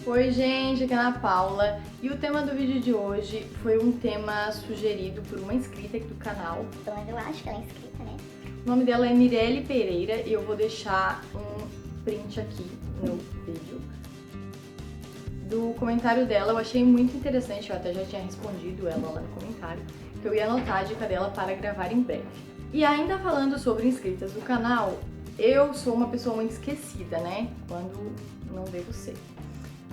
Oi gente, aqui é a Ana Paula e o tema do vídeo de hoje foi um tema sugerido por uma inscrita aqui do canal. Pelo menos eu acho que ela é inscrita, né? O nome dela é Mirelle Pereira e eu vou deixar um print aqui no vídeo do comentário dela. Eu achei muito interessante, eu até já tinha respondido ela lá no comentário, que eu ia anotar a dica dela para gravar em breve. E ainda falando sobre inscritas do canal, eu sou uma pessoa muito esquecida, né? Quando não devo ser.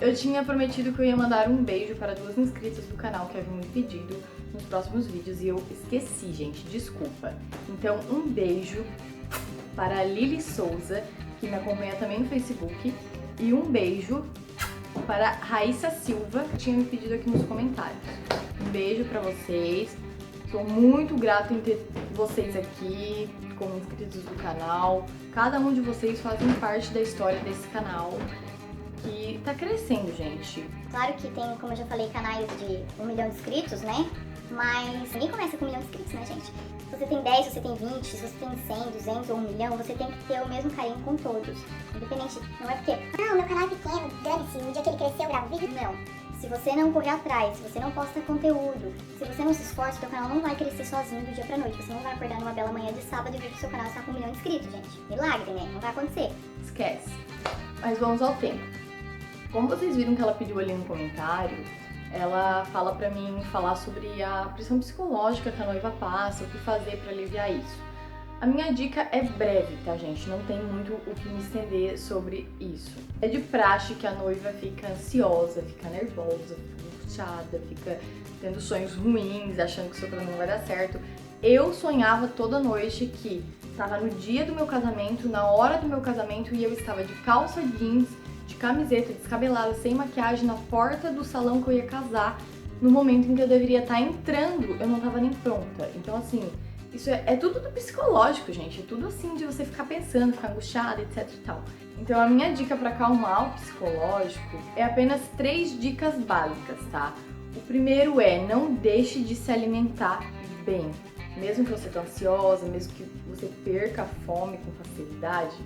Eu tinha prometido que eu ia mandar um beijo para 2 inscritas do canal que haviam me pedido nos próximos vídeos e eu esqueci, gente, desculpa. Então, um beijo para a Lili Souza, que me acompanha também no Facebook, e um beijo para a Raíssa Silva, que tinha me pedido aqui nos comentários. Um beijo para vocês, sou muito grata em ter vocês aqui como inscritos do canal. Cada um de vocês fazem parte da história desse canal, que tá crescendo, gente. Claro que tem, como eu já falei, canais de 1 milhão de inscritos, né? Mas ninguém começa com 1 milhão de inscritos, né, gente? Se você tem 10, se você tem 20, se você tem 100, 200 ou 1 milhão, você tem que ter o mesmo carinho com todos. Independente, não é porque, não, meu canal é pequeno, dane-se, no dia que ele crescer eu gravo vídeo. Não. Se você não correr atrás, se você não posta conteúdo, se você não se esforça, seu canal não vai crescer sozinho do dia pra noite. Você não vai acordar numa bela manhã de sábado e ver que seu canal está com 1 milhão de inscritos, gente. Milagre, né? Não vai acontecer. Esquece. Mas vamos ao tema. Como vocês viram que ela pediu ali no comentário, ela fala pra mim falar sobre a pressão psicológica que a noiva passa, o que fazer pra aliviar isso. A minha dica é breve, tá, gente? Não tem muito o que me estender sobre isso. É de praxe que a noiva fica ansiosa, fica nervosa, fica angustiada, fica tendo sonhos ruins, achando que o seu casamento não vai dar certo. Eu sonhava toda noite que estava no dia do meu casamento, na hora do meu casamento, e eu estava de calça jeans, de camiseta, descabelada, sem maquiagem, na porta do salão que eu ia casar, no momento em que eu deveria estar entrando, eu não tava nem pronta. Então, assim, isso é tudo do psicológico, gente. É tudo assim de você ficar pensando, ficar angustiada, etc e tal. Então, a minha dica pra acalmar o psicológico é apenas 3 dicas básicas, tá? O primeiro é, não deixe de se alimentar bem. Mesmo que você tá ansiosa, mesmo que você perca a fome com facilidade,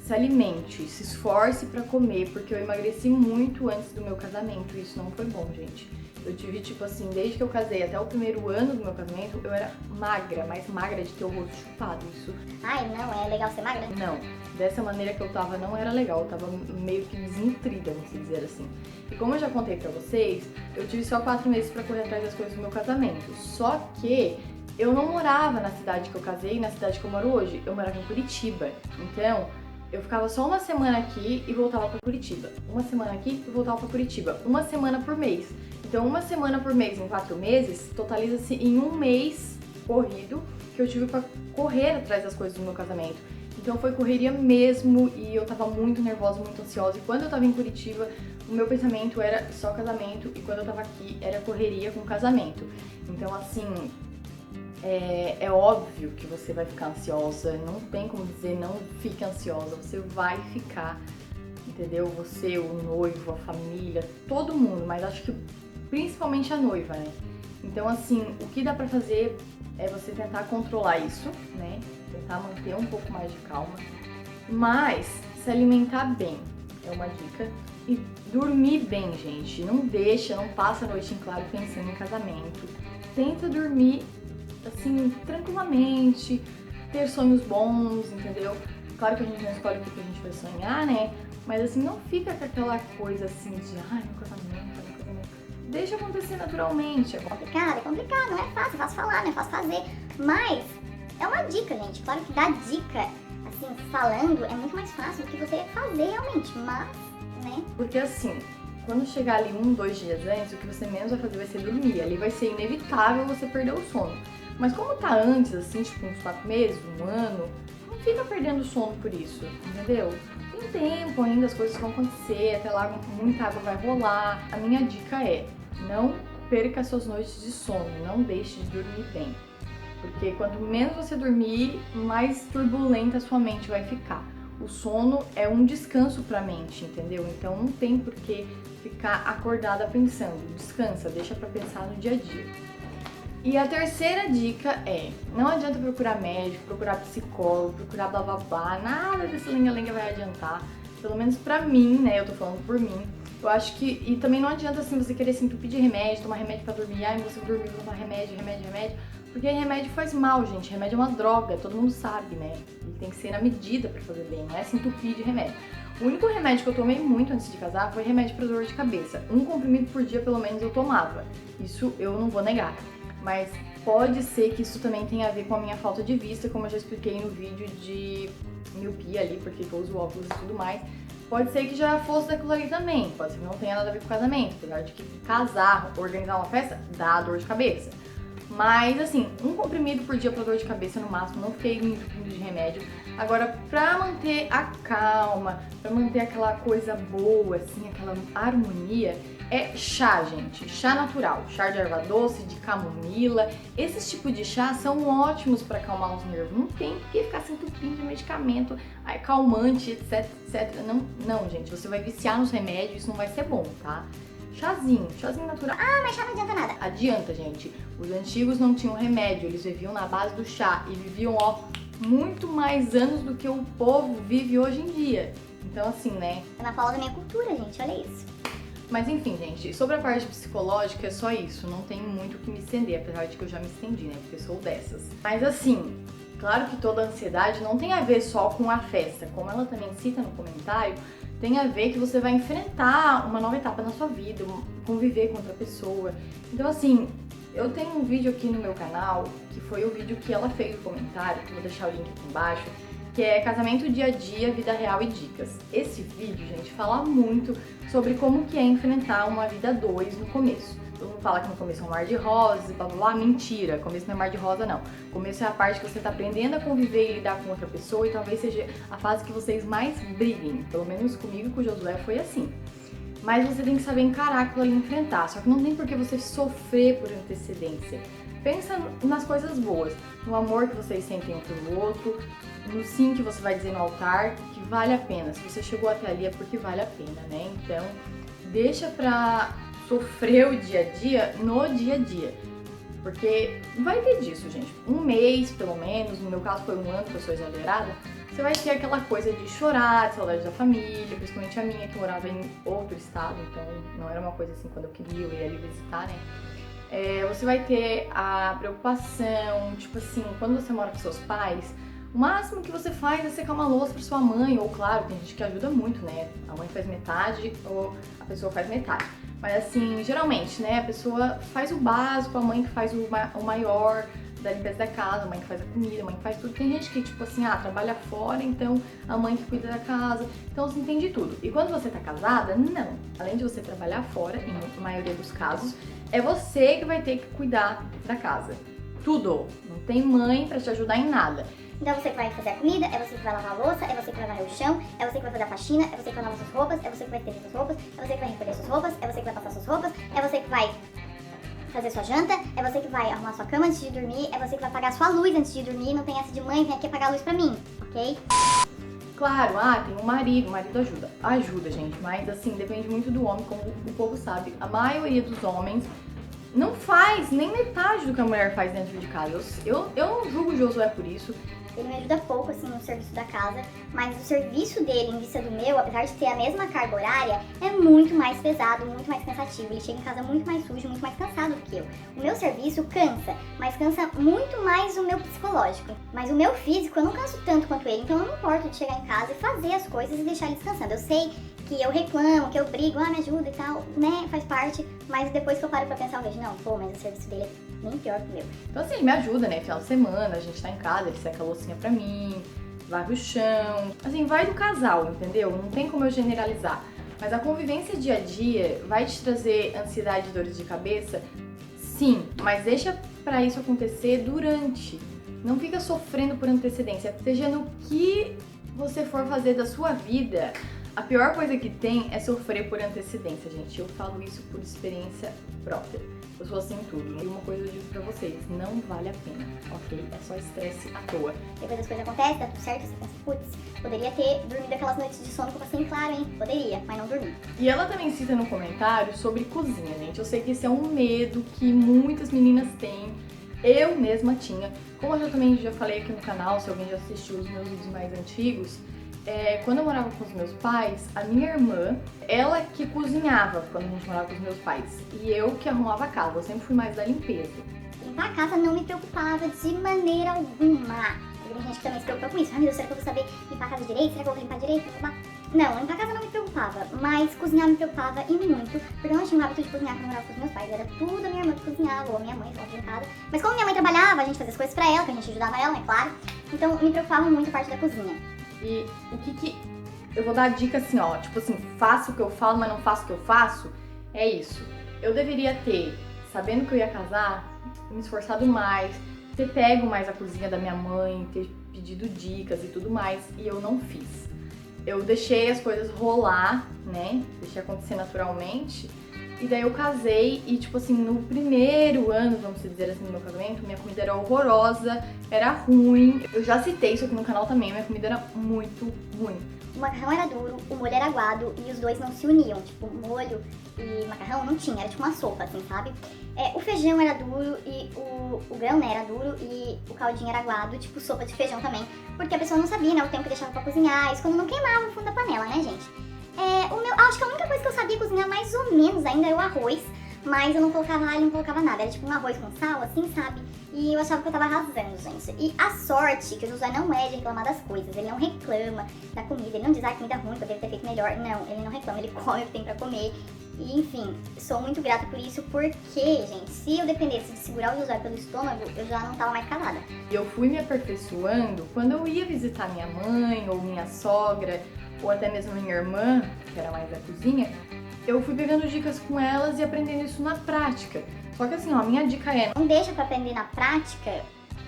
se alimente, se esforce pra comer, porque eu emagreci muito antes do meu casamento e isso não foi bom, gente. Eu tive, tipo assim, desde que eu casei até o primeiro ano do meu casamento, eu era magra, mais magra de ter o rosto chupado, isso. Ai, não, é legal ser magra? Não, dessa maneira que eu tava não era legal, eu tava meio que desnutrida, vamos dizer assim. E como eu já contei pra vocês, eu tive só 4 meses pra correr atrás das coisas do meu casamento, só que eu não morava na cidade que eu casei, na cidade que eu moro hoje, eu morava em Curitiba, então eu ficava só uma semana aqui e voltava pra Curitiba. Uma semana aqui e voltava pra Curitiba. Uma semana por mês. Então, uma semana por mês em 4 meses, totaliza-se em 1 mês corrido que eu tive pra correr atrás das coisas do meu casamento. Então, foi correria mesmo e eu tava muito nervosa, muito ansiosa. E quando eu tava em Curitiba, o meu pensamento era só casamento e quando eu tava aqui, era correria com casamento. Então, assim, é óbvio que você vai ficar ansiosa, não tem como dizer não fique ansiosa, você vai ficar, entendeu? Você, o noivo, a família, todo mundo, mas acho que principalmente a noiva, né? Então, assim, o que dá pra fazer é você tentar controlar isso, né? Tentar manter um pouco mais de calma, mas se alimentar bem é uma dica. E dormir bem, gente, não passa a noite em claro pensando em casamento. Tenta dormir assim, tranquilamente, ter sonhos bons, entendeu? Claro que a gente não escolhe o que a gente vai sonhar, né? Mas assim, não fica com aquela coisa assim de ai, meu casamento. Deixa acontecer naturalmente. É complicado, não é fácil falar, não é fácil fazer. Mas é uma dica, gente. Claro que dar dica, assim, falando, é muito mais fácil do que você fazer realmente, mas, né? Porque assim, quando chegar ali 1, 2 dias antes, o que você menos vai fazer vai ser dormir. Ali vai ser inevitável você perder o sono. Mas como tá antes, assim, tipo uns 4 meses, 1 ano, não fica perdendo sono por isso, entendeu? Tem tempo ainda, as coisas vão acontecer, até lá muita água vai rolar. A minha dica é, não perca suas noites de sono, não deixe de dormir bem. Porque quanto menos você dormir, mais turbulenta a sua mente vai ficar. O sono é um descanso pra mente, entendeu? Então não tem por que ficar acordada pensando. Descansa, deixa pra pensar no dia a dia. E a terceira dica é, não adianta procurar médico, procurar psicólogo, procurar blá blá blá, nada desse lenga-lenga vai adiantar. Pelo menos pra mim, né, eu tô falando por mim, Eu acho que, e também não adianta assim você querer se entupir de remédio, tomar remédio pra dormir, ai, você dormir, vou tomar remédio, porque remédio faz mal, gente, remédio é uma droga, todo mundo sabe, né? Ele tem que ser na medida pra fazer bem, não é se entupir de remédio. O único remédio que eu tomei muito antes de casar foi remédio pra dor de cabeça. Um comprimido por dia, pelo menos, eu tomava. Isso eu não vou negar. Mas pode ser que isso também tenha a ver com a minha falta de vista, como eu já expliquei no vídeo de miopia ali, porque eu uso óculos e tudo mais. Pode ser que já fosse daquilo ali também, pode ser que não tenha nada a ver com o casamento, apesar de que casar, organizar uma festa, dá dor de cabeça. Mas assim, um comprimido por dia pra dor de cabeça no máximo, não fiquei me entupindo de remédio. Agora, pra manter a calma, pra manter aquela coisa boa, assim, aquela harmonia, é chá, gente. Chá natural, chá de erva doce, de camomila. Esses tipos de chá são ótimos pra acalmar os nervos. Não tem que ficar se entupindo de medicamento, calmante, etc, etc. Não, gente, você vai viciar nos remédios, isso não vai ser bom, tá? Chazinho natural. Ah, mas chá não adianta nada. Adianta, gente. Os antigos não tinham remédio, eles viviam na base do chá e viviam, ó, muito mais anos do que o povo vive hoje em dia. Então, assim, né? É na fala da minha cultura, gente, olha isso. Mas enfim, gente, sobre a parte psicológica é só isso, não tem muito o que me estender, apesar de que eu já me estendi, né, porque eu sou dessas. Mas assim, claro que toda ansiedade não tem a ver só com a festa, como ela também cita no comentário, tem a ver que você vai enfrentar uma nova etapa na sua vida, conviver com outra pessoa. Então assim, eu tenho um vídeo aqui no meu canal, que foi o vídeo que ela fez no comentário, que eu vou deixar o link aqui embaixo, que é Casamento Dia a Dia, Vida Real e Dicas. Esse vídeo, gente, fala muito sobre como que é enfrentar uma vida a dois no começo. Todo mundo fala que no começo é um mar de rosas e blá blá blá, mentira, começo não é mar de rosa não. Começo é a parte que você tá aprendendo a conviver e lidar com outra pessoa e talvez seja a fase que vocês mais briguem. Pelo menos comigo e com o Josué foi assim. Mas você tem que saber encarar aquilo ali e enfrentar, só que não tem por que você sofrer por antecedência. Pensa nas coisas boas, no amor que vocês sentem um pelo outro, no sim que você vai dizer no altar, que vale a pena. Se você chegou até ali é porque vale a pena, né? Então, deixa pra sofrer o dia a dia no dia a dia. Porque vai ter disso, gente. Um mês, pelo menos, no meu caso foi um ano, que eu sou exagerada, você vai ter aquela coisa de chorar, de saudade da família, principalmente a minha, que morava em outro estado, então não era uma coisa assim, quando eu queria, eu ia ali visitar, né? Você vai ter a preocupação, tipo assim, quando você mora com seus pais, o máximo que você faz é secar uma louça pra sua mãe, ou claro, tem gente que ajuda muito, né? A mãe faz metade ou a pessoa faz metade. Mas assim, geralmente, né, a pessoa faz o básico, a mãe que faz o maior da limpeza da casa, a mãe que faz a comida, a mãe que faz tudo. Tem gente que, tipo assim, trabalha fora, então a mãe que cuida da casa. Então você entende tudo. E quando você tá casada, não. Além de você trabalhar fora, em maioria dos casos, é você que vai ter que cuidar da casa. Tudo. Não tem mãe pra te ajudar em nada. Então é você que vai fazer a comida, é você que vai lavar a louça, é você que vai varrer o chão, é você que vai fazer a faxina, é você que vai lavar suas roupas, é você que vai estender suas roupas, é você que vai recolher suas roupas, é você que vai passar suas roupas, é você que vai fazer sua janta, é você que vai arrumar sua cama antes de dormir, é você que vai apagar sua luz antes de dormir, não tem essa de mãe, vem aqui apagar a luz pra mim, ok? Claro, tem um marido, o marido ajuda, gente, mas assim, depende muito do homem, como o povo sabe. A maioria dos homens não faz nem metade do que a mulher faz dentro de casa. Eu não julgo o Josué por isso. Ele me ajuda pouco, assim, no serviço da casa, mas o serviço dele, em vista do meu, apesar de ter a mesma carga horária, é muito mais pesado, muito mais cansativo. Ele chega em casa muito mais sujo, muito mais cansado do que eu. O meu serviço cansa, mas cansa muito mais o meu psicológico. Mas o meu físico, eu não canso tanto quanto ele, então eu não importo de chegar em casa e fazer as coisas e deixar ele descansando. Eu sei que eu reclamo, que eu brigo, me ajuda e tal, né, faz parte, mas depois que eu paro pra pensar, eu vejo, não, pô, mas o serviço dele é bem pior que o meu. Então assim, ele me ajuda, né, final de semana, a gente tá em casa, ele seca a loucinha pra mim, varre o chão, assim, vai do casal, entendeu? Não tem como eu generalizar, mas a convivência dia a dia vai te trazer ansiedade e dores de cabeça? Sim, mas deixa pra isso acontecer durante, não fica sofrendo por antecedência, seja no que você for fazer da sua vida. A pior coisa que tem é sofrer por antecedência, gente. Eu falo isso por experiência própria. Eu sou assim em tudo. E uma coisa eu digo pra vocês, não vale a pena, ok? É só estresse à toa. Depois as coisas acontecem, tá tudo certo, você pensa, putz, poderia ter dormido aquelas noites de sono que eu passei em claro, hein? Poderia, mas não dormi. E ela também cita no comentário sobre cozinha, gente. Eu sei que esse é um medo que muitas meninas têm. Eu mesma tinha. Como eu também já falei aqui no canal, se alguém já assistiu os meus vídeos mais antigos, quando eu morava com os meus pais, a minha irmã, ela que cozinhava quando a gente morava com os meus pais. E eu que arrumava a casa, eu sempre fui mais da limpeza. Limpar a casa não me preocupava de maneira alguma. Tem gente que também se preocupa com isso. Ai meu Deus, será que eu vou saber limpar a casa direito? Será que eu vou limpar direito? Não, limpar a casa não me preocupava, mas cozinhar me preocupava e muito, porque eu não tinha o hábito de cozinhar quando eu morava com os meus pais. Era tudo a minha irmã que cozinhava, ou a minha mãe, lá em casa. Mas como minha mãe trabalhava, a gente fazia as coisas pra ela, que a gente ajudava ela, né, claro. Então me preocupava muito a parte da cozinha. E o que eu vou dar a dica assim, ó, tipo assim, faço o que eu falo, mas não faço o que eu faço, é isso. Eu deveria ter, sabendo que eu ia casar, me esforçado mais, ter pego mais a cozinha da minha mãe, ter pedido dicas e tudo mais, e eu não fiz. Eu deixei as coisas rolar, né, deixei acontecer naturalmente, e daí eu casei e, tipo assim, no primeiro ano, vamos dizer assim, do meu casamento, minha comida era horrorosa, era ruim. Eu já citei isso aqui no canal também, minha comida era muito ruim. O macarrão era duro, o molho era aguado e os dois não se uniam. Tipo, molho e macarrão não tinha, era tipo uma sopa, assim, sabe? O feijão era duro e o grão, né, era duro e o caldinho era aguado, tipo sopa de feijão também. Porque a pessoa não sabia, né, o tempo que deixava pra cozinhar, isso quando não queimava o fundo da panela, né, gente? Acho que a única coisa que eu sabia cozinhar mais ou menos ainda era o arroz, mas eu não colocava alho, não colocava nada. Era tipo um arroz com sal, assim, sabe? E eu achava que eu tava arrasando, gente. E a sorte que o Josué não é de reclamar das coisas. Ele não reclama da comida, ele não diz, ah, comida ruim, poderia ter feito melhor. Não, ele não reclama, ele come o que tem pra comer. E, enfim, sou muito grata por isso, porque, gente, se eu dependesse de segurar o Josué pelo estômago, eu já não tava mais casada. Eu fui me aperfeiçoando quando eu ia visitar minha mãe ou minha sogra, ou até mesmo minha irmã, que era mais da cozinha, eu fui pegando dicas com elas e aprendendo isso na prática. Só que assim, ó, a minha dica é... Não deixa pra aprender na prática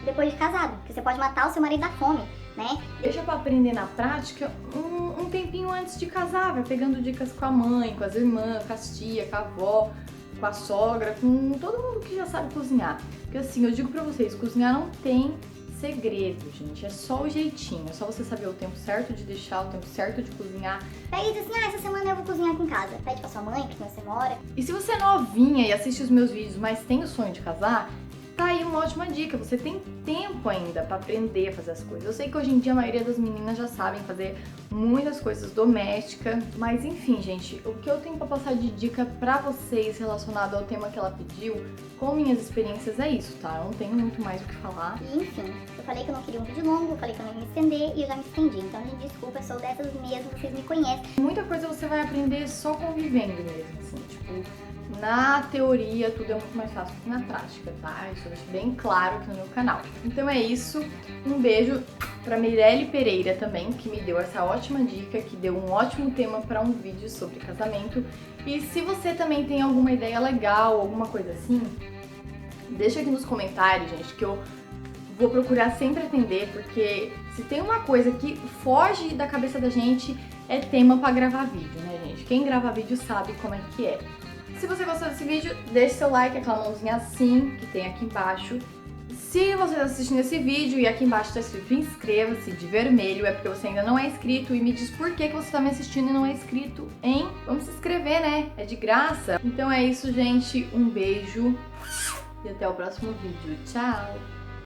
depois de casado, porque você pode matar o seu marido da fome, né? Deixa pra aprender na prática um tempinho antes de casar, vai pegando dicas com a mãe, com as irmãs, com as tias, com a avó, com a sogra, com todo mundo que já sabe cozinhar. Porque assim, eu digo pra vocês, cozinhar não tem segredo, gente, é só o jeitinho, é só você saber o tempo certo de deixar, o tempo certo de cozinhar. Pega e diz assim, essa semana eu vou cozinhar aqui em casa. Pede pra sua mãe, que você mora. E se você é novinha e assiste os meus vídeos, mas tem o sonho de casar, tá aí uma ótima dica, você tem tempo ainda pra aprender a fazer as coisas. Eu sei que hoje em dia a maioria das meninas já sabem fazer muitas coisas domésticas, mas enfim, gente, o que eu tenho pra passar de dica pra vocês relacionado ao tema que ela pediu, com minhas experiências, é isso, tá? Eu não tenho muito mais o que falar. E enfim, eu falei que eu não queria um vídeo longo, eu falei que eu não ia me estender e eu já me estendi. Então, gente, desculpa, eu sou dessas mesmo, vocês me conhecem. Muita coisa você vai aprender só convivendo mesmo, assim, tipo... Na teoria, tudo é muito mais fácil que na prática, tá? Isso eu deixo bem claro aqui no meu canal. Então é isso. Um beijo pra Mirelle Pereira também, que me deu essa ótima dica, que deu um ótimo tema para um vídeo sobre casamento. E se você também tem alguma ideia legal, alguma coisa assim, deixa aqui nos comentários, gente, que eu vou procurar sempre atender, porque se tem uma coisa que foge da cabeça da gente, é tema pra gravar vídeo, né, gente? Quem grava vídeo sabe como é que é. Se você gostou desse vídeo, deixe seu like, aquela mãozinha assim que tem aqui embaixo. Se você está assistindo esse vídeo e aqui embaixo está escrito inscreva-se de vermelho, é porque você ainda não é inscrito, e me diz por que você está me assistindo e não é inscrito, hein? Vamos se inscrever, né? É de graça. Então é isso, gente. Um beijo e até o próximo vídeo. Tchau!